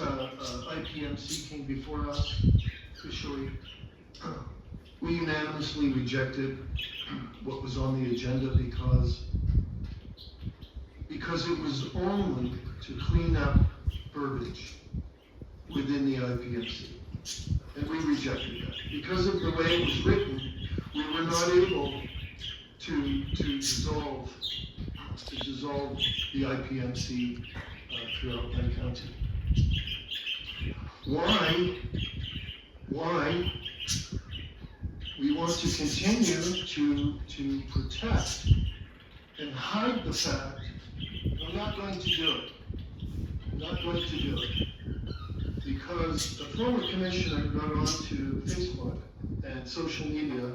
IPMC came before us officially, we unanimously rejected what was on the agenda because it was only to clean up verbiage within the IPMC. And we rejected that. Because of the way it was written, we were not able to dissolve the IPMC throughout Lake County. Why? We want to continue to protect and hide the fact. We're not going to do it. We're not going to do it. Because the former commissioner got onto Facebook and social media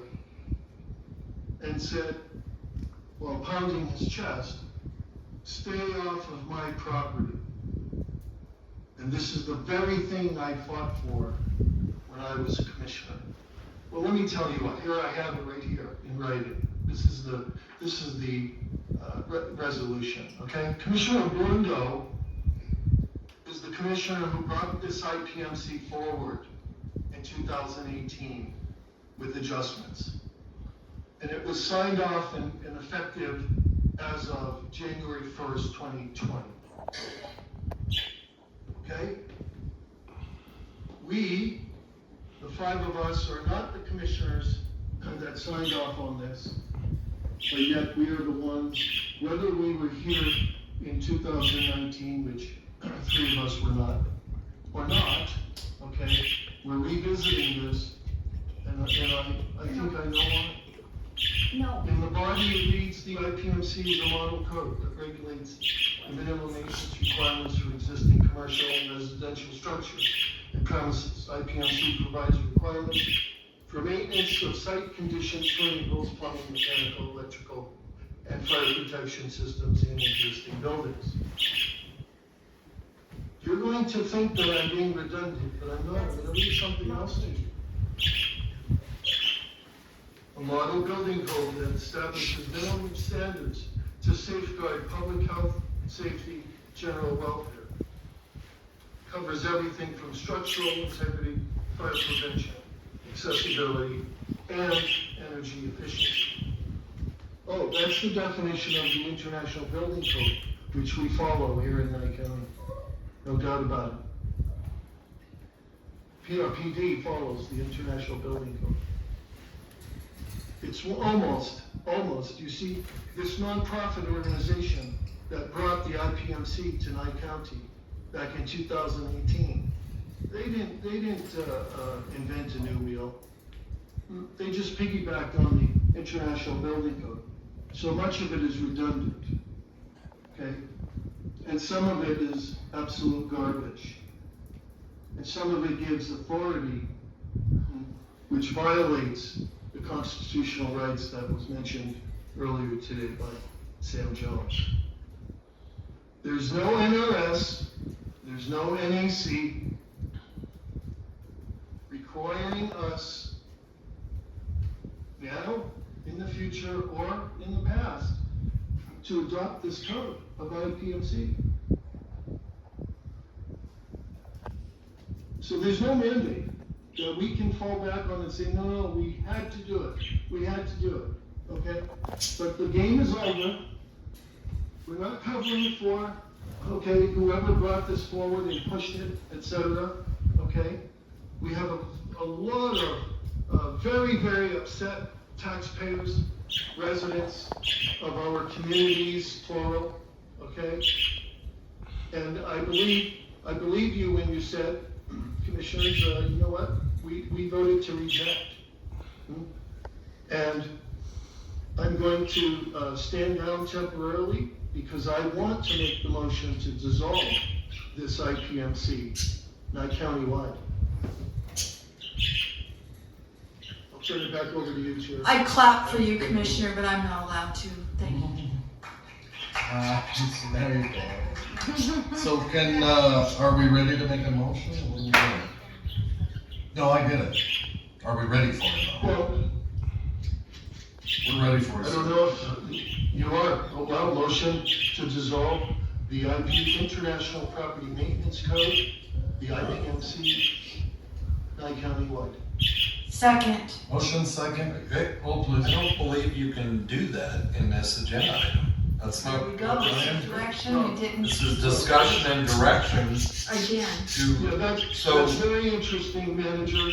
and said, while pounding his chest, stay off of my property. And this is the very thing I fought for when I was a commissioner. Well, let me tell you what. Here I have it right here in writing. This is the resolution. Okay, Commissioner Brundo is the commissioner who brought this IPMC forward in 2018 with adjustments, and it was signed off and effective as of January 1st, 2020. Okay? We, the five of us, are not the commissioners that signed off on this, but yet we are the ones, whether we were here in 2019, which three of us were not, or not, okay, we're revisiting this, and I think I know why. No. In the body, it reads, the IPMC is a model code that regulates the minimum maintenance requirements for existing commercial and residential structures and premises. IPMC provides requirements for maintenance of site conditions, swimming pools, plumbing, mechanical, electrical, and fire protection systems in existing buildings. You're going to think that I'm being redundant, but I'm not. I'm going to read something else to you. A model building code that establishes minimum standards to safeguard public health, safety, general welfare. Covers everything from structural integrity, fire prevention, accessibility, and energy efficiency. Oh, that's the definition of the International Building Code, which we follow here in Lake County. No doubt about it. PRPD follows the International Building Code. It's almost, you see, this nonprofit organization that brought the IPMC to Nye County back in 2018, they didn't invent a new wheel. They just piggybacked on the International Building Code. So much of it is redundant, okay? And some of it is absolute garbage. And some of it gives authority, which violates the constitutional rights that was mentioned earlier today by Sam Jones. There's no NRS, there's no NAC requiring us now, in the future, or in the past, to adopt this code of IPMC. So there's no mandate that we can fall back on and say, no, we had to do it. We had to do it, okay? But the game is over. We're not covering it for, okay, whoever brought this forward and pushed it, etc., okay? We have a lot of very, very upset taxpayers, residents of our communities, plural, okay? And I believe you when you said, commissioners, you know what? We voted to reject. And I'm going to stand down temporarily because I want to make the motion to dissolve this IPMC, not countywide. I'll turn it back over to you, Chair. I'd clap for you, Commissioner, but I'm not allowed to. Thank you. There you go. So are we ready to make a motion? What are we doing? No, I get it. Are we ready for it? Well, we're ready for it. I don't know if you are. Well, motion to dissolve the International Property Maintenance Code, the IPMC Nye County wide. Second. Motion second, okay, hold please. I don't believe you can do that in this agenda item. That's not. There we go, this is direction, we didn't, This is discussion and directions again. Yeah, to, that's So- very interesting, Manager.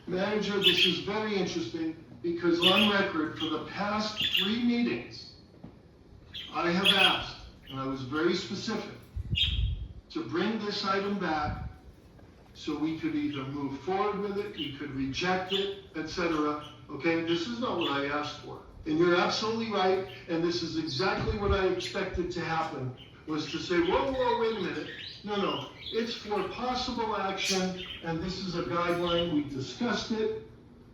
Manager, this is very interesting, because on record, for the past 3 meetings, I have asked, and I was very specific, to bring this item back so we could either move forward with it, we could reject it, etc. Okay, this is not what I asked for. And you're absolutely right, and this is exactly what I expected to happen, was to say, whoa, wait a minute. No, it's for possible action, and this is a guideline, we discussed it,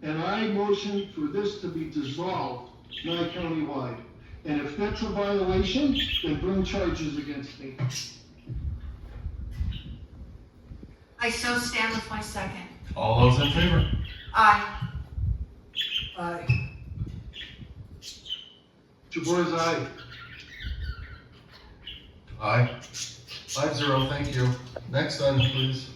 and I motioned for this to be dissolved, Nye County wide. And if that's a violation, then bring charges against me. I so stand with my second. All those in favor? Aye. Jabor's aye. Aye. 5-0, thank you. Next item, please.